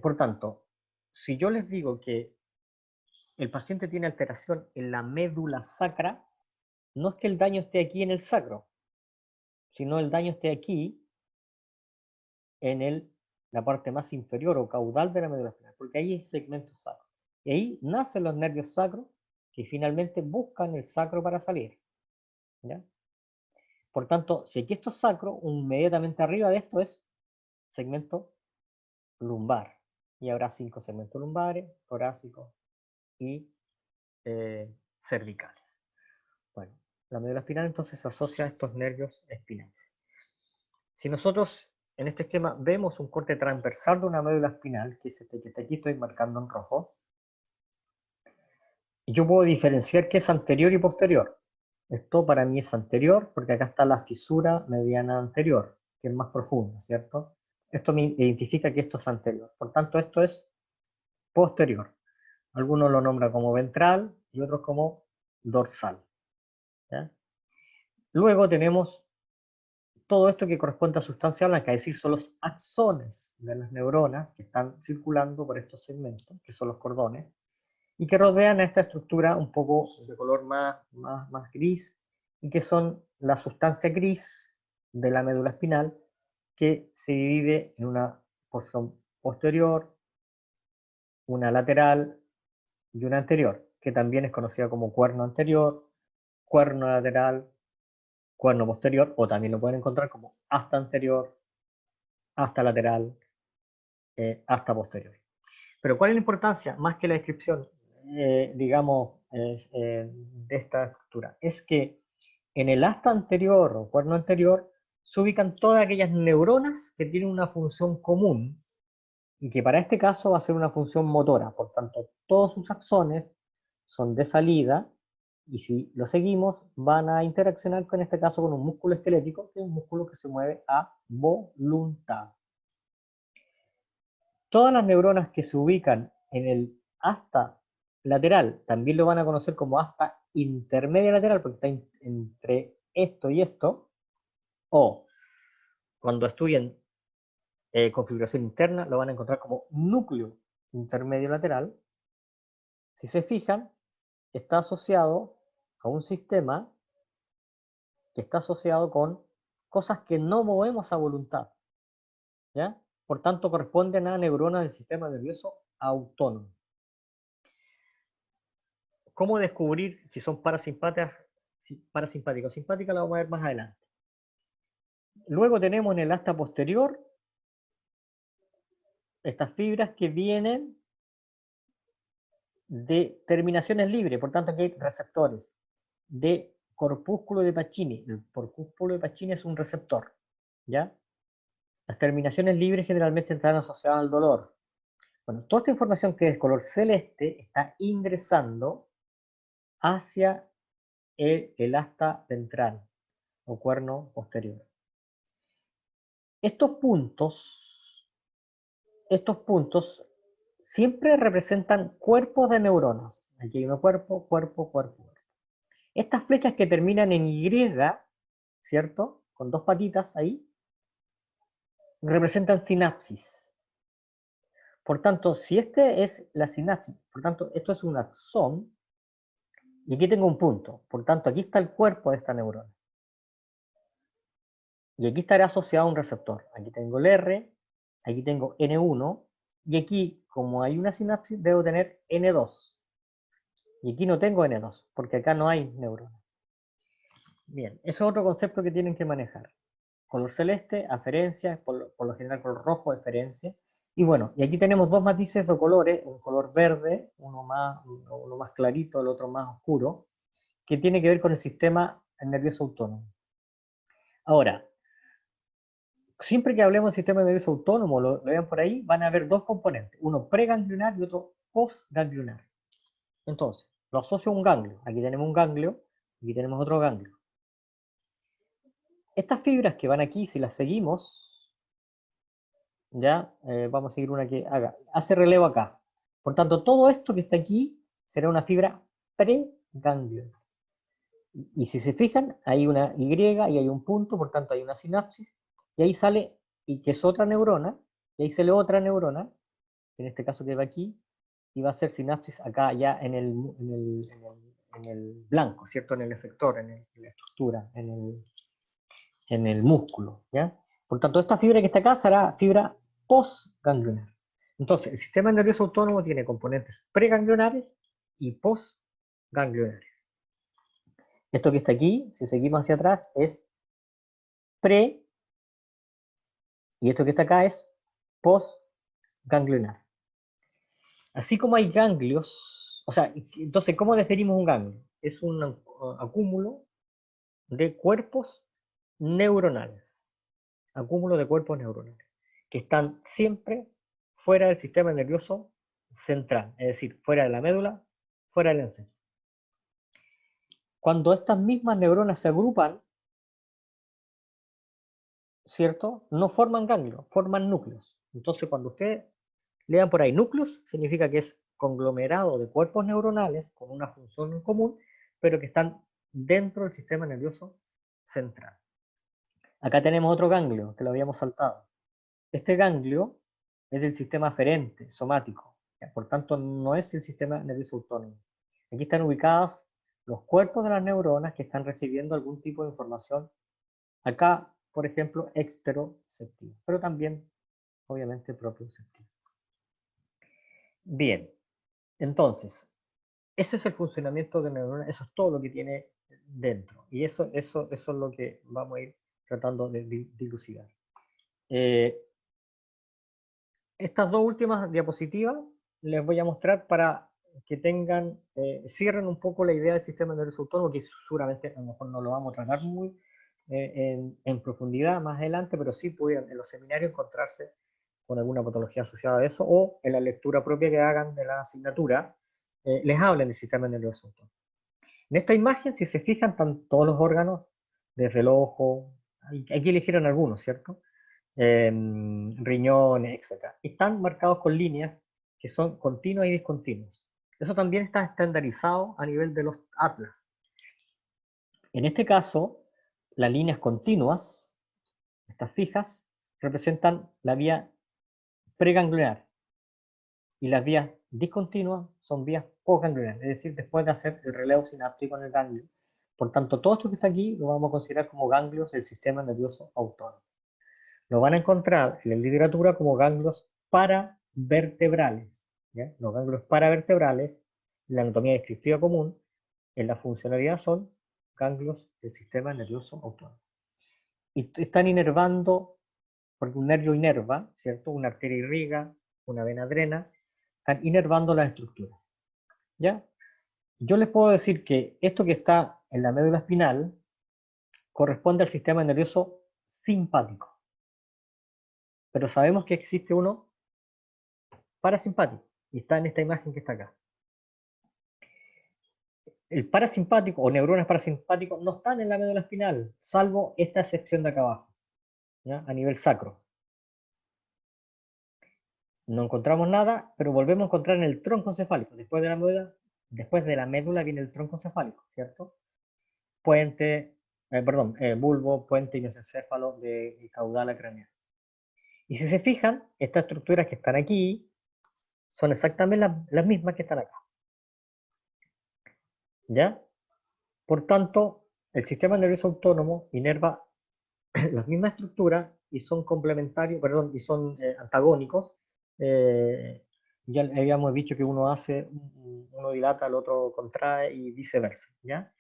Por tanto, si yo les digo que el paciente tiene alteración en la médula sacra, no es que el daño esté aquí en el sacro, sino el daño esté aquí en la parte más inferior o caudal de la médula espinal, porque ahí hay segmentos sacros. Y ahí nacen los nervios sacros que finalmente buscan el sacro para salir, ¿ya? Por tanto, si aquí esto es sacro, inmediatamente arriba de esto es segmento lumbar. Y habrá 5 segmentos lumbares, torácicos y cervicales. Bueno, la médula espinal entonces se asocia a estos nervios espinales. Si nosotros en este esquema vemos un corte transversal de una médula espinal, que es este que está aquí, estoy marcando en rojo, yo puedo diferenciar qué es anterior y posterior. Esto para mí es anterior, porque acá está la fisura mediana anterior, que es más profunda, ¿cierto? Esto me identifica que esto es anterior. Por tanto, esto es posterior. Algunos lo nombran como ventral y otros como dorsal, ¿ya? Luego tenemos todo esto que corresponde a sustancia blanca, es decir, son los axones de las neuronas que están circulando por estos segmentos, que son los cordones, y que rodean a esta estructura un poco de color más gris, y que son la sustancia gris de la médula espinal, que se divide en una porción posterior, una lateral y una anterior, que también es conocida como cuerno anterior, cuerno lateral, cuerno posterior, o también lo pueden encontrar como asta anterior, asta lateral, asta posterior. Pero ¿cuál es la importancia? Más que la descripción, digamos, de esta estructura, es que en el asta anterior o cuerno anterior se ubican todas aquellas neuronas que tienen una función común y que para este caso va a ser una función motora. Por tanto, todos sus axones son de salida y si lo seguimos van a interaccionar con este caso con un músculo esquelético, que es un músculo que se mueve a voluntad. Todas las neuronas que se ubican en el asta lateral, también lo van a conocer como asta intermedia lateral, porque está entre esto y esto, o cuando estudien configuración interna, lo van a encontrar como núcleo intermedio lateral. Si se fijan, está asociado a un sistema que está asociado con cosas que no movemos a voluntad, ¿ya? Por tanto, corresponden a neuronas del sistema nervioso autónomo. ¿Cómo descubrir si son parasimpáticas o simpáticas? Lo vamos a ver más adelante. Luego tenemos en el asta posterior estas fibras que vienen de terminaciones libres, por tanto aquí hay receptores de corpúsculo de Pacini. El corpúsculo de Pacini es un receptor, ¿ya? Las terminaciones libres generalmente están asociadas al dolor. Bueno, toda esta información que es color celeste está ingresando hacia el asta ventral o cuerno posterior. Estos puntos siempre representan cuerpos de neuronas. Aquí hay uno cuerpo. Estas flechas que terminan en Y, ¿cierto? Con dos patitas ahí, representan sinapsis. Por tanto, si este es la sinapsis, por tanto, esto es un axón, Y aquí tengo un punto. Por tanto, aquí está el cuerpo de esta neurona. Y aquí estará asociado a un receptor. Aquí tengo el R, aquí tengo N1, y aquí, como hay una sinapsis, debo tener N2. Y aquí no tengo N2, porque acá no hay neuronas. Bien, eso es otro concepto que tienen que manejar. Color celeste, aferencia, por lo general color rojo, eferencia. Y bueno, y aquí tenemos dos matices de colores, un color verde, uno más clarito, el otro más oscuro, que tiene que ver con el sistema nervioso autónomo. Ahora, siempre que hablemos del sistema nervioso autónomo, lo vean por ahí, van a haber dos componentes, uno preganglionar y otro postganglionar. Entonces, lo asocio a un ganglio. Aquí tenemos un ganglio, aquí tenemos otro ganglio. Estas fibras que van aquí, si las seguimos, ya vamos a seguir una que hace relevo acá. Por tanto, todo esto que está aquí será una fibra preganglionar. Y si se fijan, hay una Y y hay un punto, por tanto hay una sinapsis, y ahí sale, y que es otra neurona, y ahí sale otra neurona, en este caso que va aquí, y va a ser sinapsis acá ya en el blanco, ¿cierto? En el efector, en la estructura, en el músculo, ¿ya? Por tanto, esta fibra que está acá será fibra postganglionar. Entonces, el sistema nervioso autónomo tiene componentes preganglionares y postganglionares. Esto que está aquí, si seguimos hacia atrás, es pre, y esto que está acá es postganglionar. Así como hay ganglios, o sea, entonces, ¿cómo definimos un ganglio? Es un acúmulo de cuerpos neuronales. Acúmulo de cuerpos neuronales, que están siempre fuera del sistema nervioso central, es decir, fuera de la médula, fuera del encéfalo. Cuando estas mismas neuronas se agrupan, ¿cierto? No forman ganglios, forman núcleos. Entonces, cuando ustedes lean por ahí núcleos, significa que es conglomerado de cuerpos neuronales con una función en común, pero que están dentro del sistema nervioso central. Acá tenemos otro ganglio, que lo habíamos saltado. Este ganglio es del sistema aferente, somático, por tanto no es el sistema nervioso autónomo. Aquí están ubicados los cuerpos de las neuronas que están recibiendo algún tipo de información. Acá, por ejemplo, exteroceptiva, pero también, obviamente, propioceptiva. Bien, entonces, ese es el funcionamiento de la neurona, eso es todo lo que tiene dentro. Y eso es lo que vamos a ir tratando de dilucidar. Estas dos últimas diapositivas les voy a mostrar para que tengan, cierren un poco la idea del sistema nervioso autónomo, que seguramente a lo mejor no lo vamos a tratar muy en profundidad más adelante, pero sí pueden en los seminarios encontrarse con alguna patología asociada a eso, o en la lectura propia que hagan de la asignatura, les hablen del sistema nervioso autónomo. En esta imagen, si se fijan, están todos los órganos, desde el ojo, aquí eligieron algunos, ¿cierto? Riñones, etc. Están marcados con líneas que son continuas y discontinuas. Eso también está estandarizado a nivel de los atlas. En este caso, las líneas continuas, estas fijas, representan la vía preganglionar y las vías discontinuas son vías postganglionares, es decir, después de hacer el relevo sináptico en el ganglio. Por tanto, todo esto que está aquí lo vamos a considerar como ganglios del sistema nervioso autónomo. Lo van a encontrar en la literatura como ganglios paravertebrales. ¿Ya? Los ganglios paravertebrales, en la anatomía descriptiva común, en la funcionalidad son ganglios del sistema nervioso autónomo. Y están inervando, porque un nervio inerva, ¿cierto? Una arteria irriga, una vena drena, están inervando las estructuras. ¿Ya? Yo les puedo decir que esto que está en la médula espinal corresponde al sistema nervioso simpático. Pero sabemos que existe uno parasimpático, y está en esta imagen que está acá. El parasimpático o neuronas parasimpáticos no están en la médula espinal, salvo esta sección de acá abajo, ¿ya? A nivel sacro. No encontramos nada, pero volvemos a encontrar en el tronco encefálico. Después de la médula viene el tronco encefálico, ¿cierto? Bulbo, puente y mesencéfalo de caudal craneal. Y si se fijan, estas estructuras que están aquí son exactamente las mismas que están acá. ¿Ya? Por tanto, el sistema nervioso autónomo inerva las mismas estructuras y son complementarios, perdón, y son antagónicos. Ya habíamos dicho que uno hace, uno dilata, el otro contrae y viceversa, ¿ya?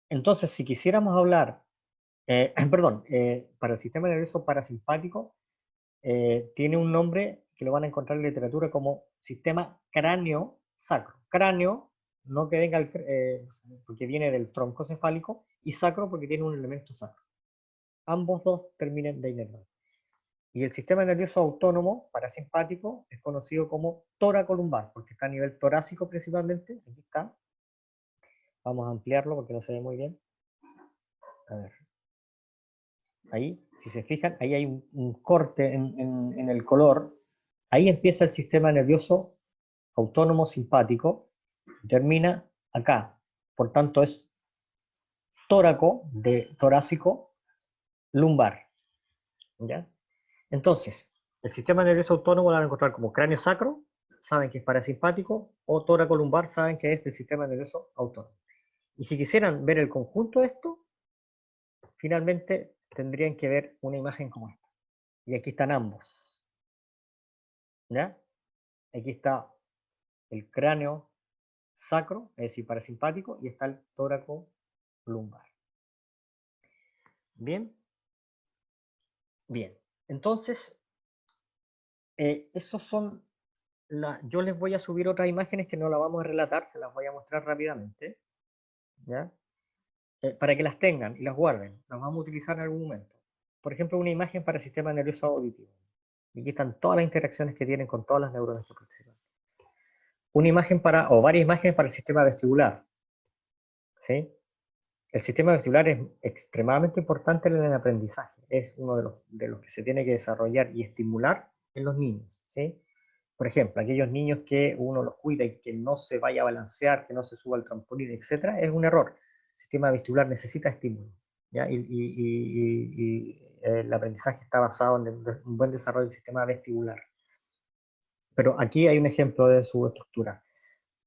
Entonces, si quisiéramos hablar, perdón, para el sistema nervioso parasimpático, tiene un nombre que lo van a encontrar en literatura como sistema cráneo-sacro. Cráneo, no que venga porque viene del tronco cefálico, y sacro porque tiene un elemento sacro. Ambos dos terminan de inervar. Y el sistema nervioso autónomo parasimpático es conocido como tóraco-lumbar, porque está a nivel torácico principalmente. Aquí está. Vamos a ampliarlo porque no se ve muy bien. A ver. Ahí, si se fijan, ahí hay un corte en el color. Ahí empieza el sistema nervioso autónomo simpático, termina acá. Por tanto, es tóraco, de torácico, lumbar. ¿Ya? Entonces, el sistema nervioso autónomo lo van a encontrar como cráneo sacro, saben que es parasimpático, o tóraco lumbar, saben que es del sistema nervioso autónomo. Y si quisieran ver el conjunto de esto, finalmente tendrían que ver una imagen como esta. Y aquí están ambos. ¿Ya? Aquí está el cráneo sacro, es decir, parasimpático, y está el tóraco lumbar. Bien. Bien. Entonces, esos son yo les voy a subir otras imágenes que no las vamos a relatar, se las voy a mostrar rápidamente, ¿ya? Para que las tengan y las guarden, las vamos a utilizar en algún momento. Por ejemplo, una imagen para el sistema nervioso auditivo. Y aquí están todas las interacciones que tienen con todas las neuronas que participan. Una imagen o varias imágenes para el sistema vestibular. ¿Sí? El sistema vestibular es extremadamente importante en el aprendizaje. Es uno de los que se tiene que desarrollar y estimular en los niños. ¿Sí? Por ejemplo, aquellos niños que uno los cuida y que no se vaya a balancear, que no se suba al trampolín, etc., es un error. El sistema vestibular necesita estímulo, ¿ya? El aprendizaje está basado en un buen desarrollo del sistema vestibular. Pero aquí hay un ejemplo de su estructura.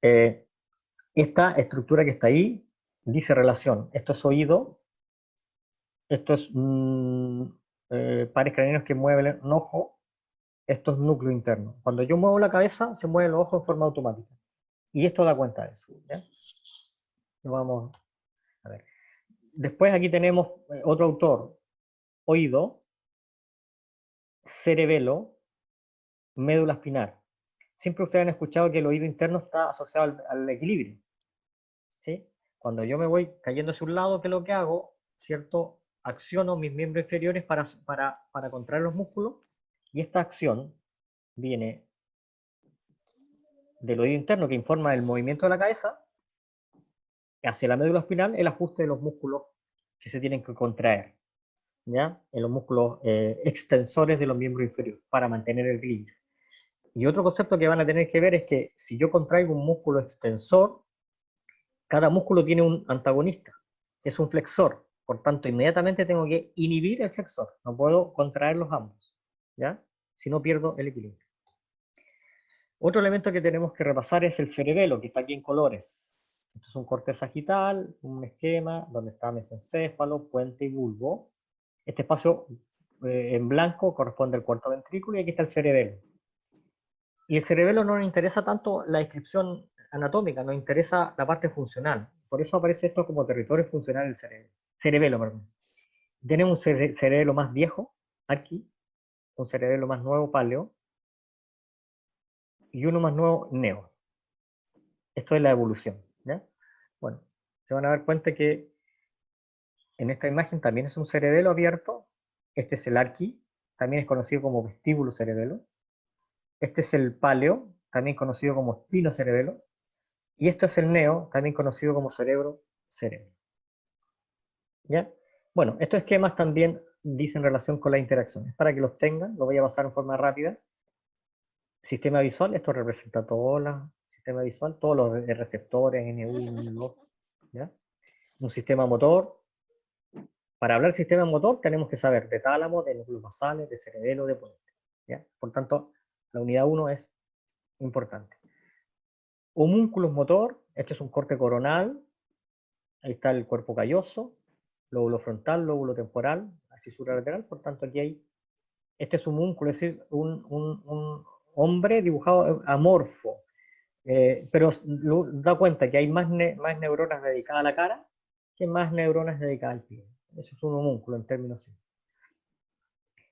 Esta estructura que está ahí dice relación. Esto es oído, esto es pares craneanos que mueven un ojo, esto es núcleo interno. Cuando yo muevo la cabeza, se mueven los ojos de forma automática. Y esto da cuenta de eso. ¿Ya? Vamos a ver. Después aquí tenemos otro autor. Oído, cerebelo, médula espinal. Siempre ustedes han escuchado que el oído interno está asociado al equilibrio. ¿Sí? Cuando yo me voy cayendo hacia un lado, ¿qué es lo que hago? ¿Cierto? Acciono mis miembros inferiores para contraer los músculos. Y esta acción viene del oído interno que informa el movimiento de la cabeza hacia la médula espinal, el ajuste de los músculos que se tienen que contraer, ¿ya? En los músculos extensores de los miembros inferiores para mantener el equilibrio. Y otro concepto que van a tener que ver es que si yo contraigo un músculo extensor, cada músculo tiene un antagonista, es un flexor. Por tanto, inmediatamente tengo que inhibir el flexor. No puedo contraerlos ambos, ¿ya? Si no pierdo el equilibrio. Otro elemento que tenemos que repasar es el cerebelo, que está aquí en colores. Esto es un corte sagital, un esquema donde está mesencéfalo, puente y bulbo. Este espacio en blanco corresponde al cuarto ventrículo y aquí está el cerebelo. Y el cerebelo no nos interesa tanto la descripción anatómica, nos interesa la parte funcional. Por eso aparece esto como territorio funcional del cerebelo. Cerebelo, perdón. Tenemos un cerebelo más viejo, aquí, un cerebelo más nuevo, paleo, y uno más nuevo, neo. Esto es la evolución, ¿ya? Bueno, se van a dar cuenta que en esta imagen también es un cerebelo abierto. Este es el arqui, también es conocido como vestíbulo cerebelo. Este es el paleo, también conocido como espino cerebelo. Y esto es el neo, también conocido como cerebro ¿Ya? Bueno, estos esquemas también dicen relación con las interacciones. Para que los tengan, lo voy a pasar en forma rápida. Sistema visual, esto representa todo el sistema visual, todos los receptores, N1, N2, ¿ya? Un sistema motor. Para hablar del sistema motor tenemos que saber de tálamo, de núcleos basales, de cerebelo, de puente, ¿ya? Por tanto, la unidad 1 es importante. Homúnculus motor, este es un corte coronal, ahí está el cuerpo calloso, lóbulo frontal, lóbulo temporal, la fisura lateral, por tanto aquí hay, este es un homúnculo, es decir, un hombre dibujado amorfo, pero da cuenta que hay más neuronas dedicadas a la cara que más neuronas dedicadas al pie. Eso es un homúnculo en términos simples.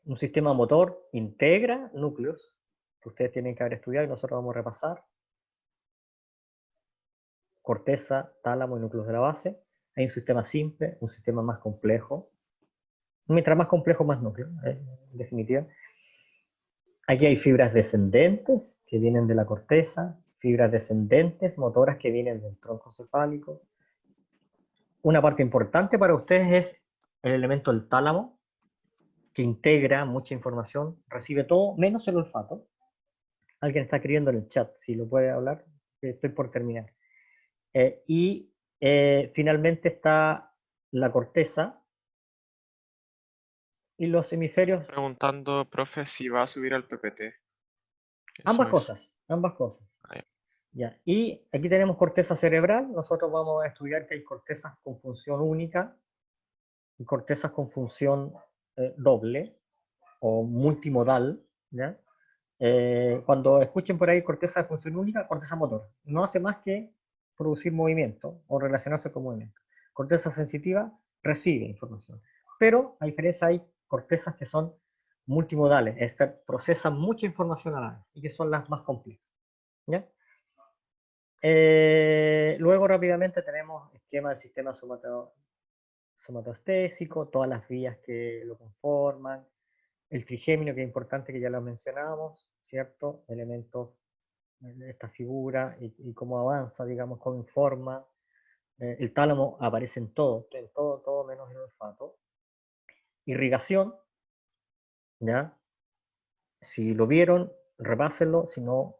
Un sistema motor integra núcleos, que ustedes tienen que haber estudiado y nosotros vamos a repasar. Corteza, tálamo y núcleos de la base. Hay un sistema simple, un sistema más complejo. Mientras más complejo, más núcleos, en definitiva. Aquí hay fibras descendentes que vienen de la corteza, fibras descendentes motoras que vienen del tronco cefálico. Una parte importante para ustedes es el elemento del tálamo, que integra mucha información, recibe todo menos el olfato. Alguien está escribiendo en el chat, si lo puede hablar, estoy por terminar. Finalmente está la corteza y los hemisferios. Preguntando, profe, si va a subir al PPT. Ambas Eso es. cosas, ambas cosas. Ahí. Ya. Y aquí tenemos corteza cerebral. Nosotros vamos a estudiar que hay cortezas con función única y cortezas con función doble o multimodal. ¿Ya? Cuando escuchen por ahí corteza de función única, corteza motor. No hace más que producir movimiento o relacionarse con movimiento. Corteza sensitiva recibe información. Pero a diferencia hay cortezas que son multimodales, es decir, procesan mucha información a la vez y que son las más complejas. ¿Ya? Luego rápidamente tenemos esquema del sistema somatoestésico, todas las vías que lo conforman, el trigémino, que es importante, que ya lo mencionamos, ¿cierto? Elementos de esta figura y cómo avanza, digamos, cómo informa. El tálamo aparece en todo menos el olfato. Irrigación, ¿ya? Si lo vieron, repásenlo, si no,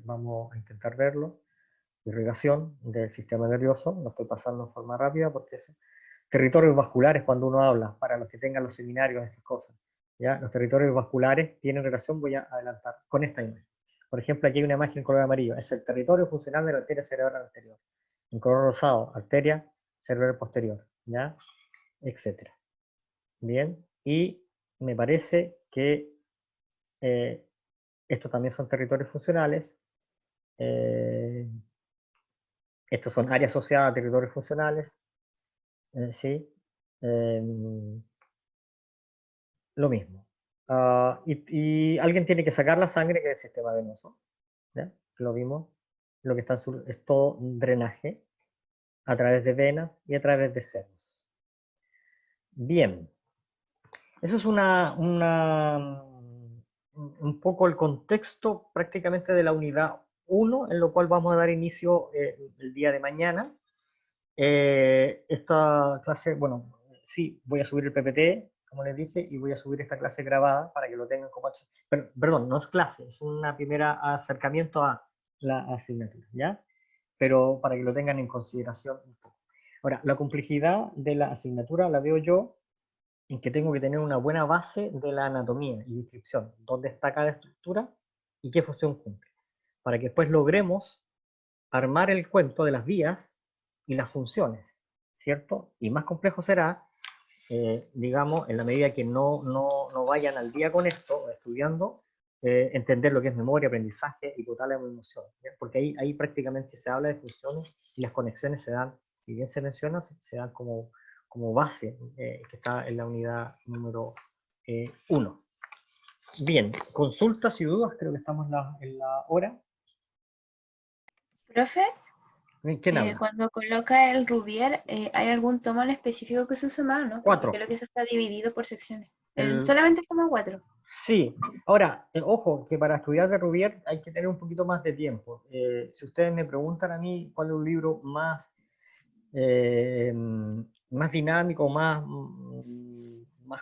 vamos a intentar verlo. Irrigación del sistema nervioso, lo estoy pasando en forma rápida porque eso. Territorios vasculares, cuando uno habla, para los que tengan los seminarios, estas cosas. ¿Ya? Los territorios vasculares tienen relación, voy a adelantar, con esta imagen. Por ejemplo, aquí hay una imagen en color amarillo, es el territorio funcional de la arteria cerebral anterior. En color rosado, arteria cerebral posterior, ¿ya? Etcétera. Bien, y me parece que estos también son territorios funcionales. Estos son áreas asociadas a territorios funcionales. ¿Sí? Lo mismo. Y alguien tiene que sacar la sangre, que es el sistema venoso. ¿Ya? Lo vimos. Lo que está es todo un drenaje a través de venas y a través de senos. Bien. Eso es un poco el contexto prácticamente de la unidad 1, en lo cual vamos a dar inicio el día de mañana. Esta clase, bueno, sí, voy a subir el PPT, como les dije, y voy a subir esta clase grabada para que lo tengan como... Perdón, no es clase, es una primera acercamiento a la asignatura, ¿ya? Pero para que lo tengan en consideración un poco. Ahora, la complejidad de la asignatura la veo yo en que tengo que tener una buena base de la anatomía y descripción, dónde está cada estructura y qué función cumple, para que después logremos armar el cuento de las vías y las funciones, ¿cierto? Y más complejo será, digamos, en la medida que no vayan al día con esto, estudiando, entender lo que es memoria, aprendizaje, hipotálamo y emoción, ¿ya? Porque ahí prácticamente se habla de funciones y las conexiones se dan, si bien se menciona, se dan como base, que está en la unidad número 1. Bien, consultas y dudas, creo que estamos en la hora. Profe, ¿Quién habla? cuando coloca el Rubier, ¿hay algún tomo en específico que se usa más, no? 4. Porque creo que eso está dividido por secciones. El- Solamente el tomo 4. Sí, ahora, ojo, que para estudiar de Rubier hay que tener un poquito más de tiempo. Si ustedes me preguntan a mí cuál es un libro más dinámico, más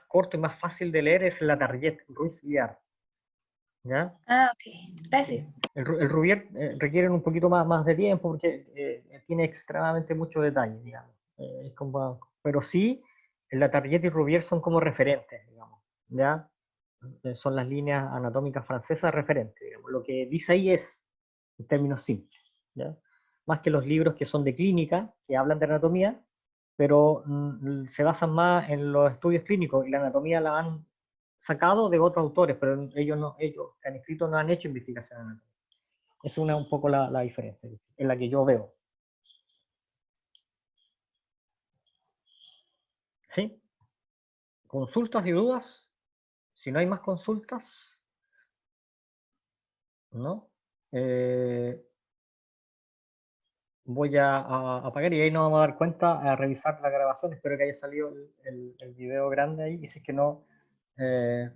corto y más fácil de leer, es La Target, Ruiz Liar. ¿Ya? Ah, ok. Gracias. El Rubier requiere un poquito más de tiempo porque tiene extremadamente mucho detalle, digamos. Pero sí, La Target y Rubier son como referentes, digamos. ¿Ya? Son las líneas anatómicas francesas referentes, digamos. Lo que dice ahí es, en términos simples. ¿ya? Más que los libros que son de clínica, que hablan de anatomía, pero se basan más en los estudios clínicos y la anatomía la han sacado de otros autores, pero ellos que han escrito no han hecho investigación anatómica. Esa es un poco la diferencia, en la que yo veo. ¿Sí? ¿Consultas y dudas? Si no hay más consultas, ¿no? Voy a apagar y ahí nos vamos a dar cuenta a revisar la grabación. Espero que haya salido el video grande ahí, y si es que no,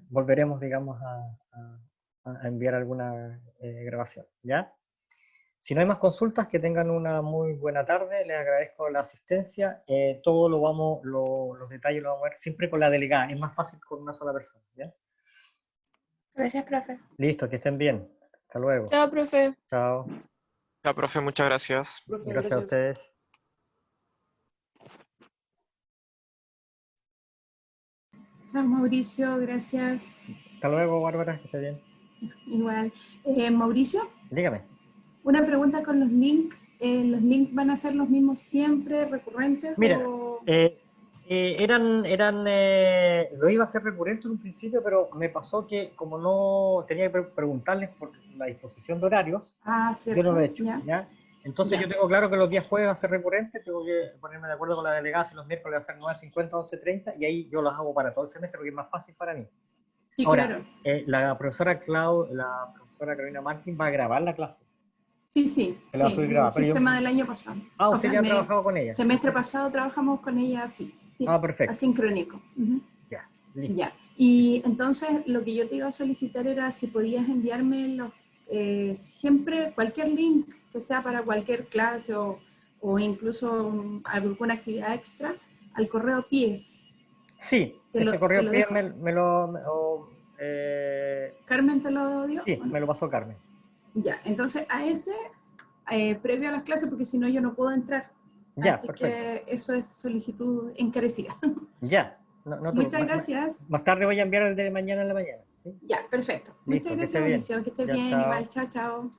volveremos, digamos, a enviar alguna grabación, ¿ya? Si no hay más consultas, que tengan una muy buena tarde. Les agradezco la asistencia. Todo los detalles los vamos a ver siempre con la delegada. Es más fácil con una sola persona, ¿ya? Gracias, profe. Listo, que estén bien. Hasta luego. Chao, profe. Chao. Ya, profe, muchas gracias. Profe, Gracias a ustedes. Chao, Mauricio, gracias. Hasta luego, Bárbara, que esté bien. Igual. Mauricio, Dígame. una pregunta con los links. ¿Los links van a ser los mismos siempre, recurrentes? Mira, o... lo iba a hacer recurrente en un principio, pero me pasó que como no tenía que preguntarles por la disposición de horarios, cierto. yo no lo he hecho, ¿Ya? ¿ya? Entonces yo tengo claro que los días jueves va a ser recurrente, tengo que ponerme de acuerdo con la delegada si los miércoles va a ser 9:50, 11:30, y ahí yo los hago para todo el semestre porque es más fácil para mí. Sí, Ahora, claro. la profesora Carolina Martín va a grabar la clase. Sí, sí. Se la va a subir grabada, El pero yo- sistema del año pasado. usted ya ha trabajado con ella. Semestre pasado trabajamos con ella así. Sí, Perfecto. asincrónico. Ujú. Ya, listo. Ya. Y entonces lo que yo te iba a solicitar era si podías enviarme siempre cualquier link que sea para cualquier clase o incluso alguna actividad extra al correo PIES. Sí, ese correo PIES me lo ¿Carmen te lo dio? sí, me lo pasó Carmen. Ya, entonces a ese, previo a las clases, porque si no yo no puedo entrar. Ya, Así perfecto. que eso es solicitud encarecida. Ya. Muchas gracias. Más tarde voy a enviar el de mañana en la mañana. ¿Sí? Ya, perfecto. Listo, Muchas que esté gracias, bien. Mauricio. Que estés Ya, bien. chao. Igual, chao, chao.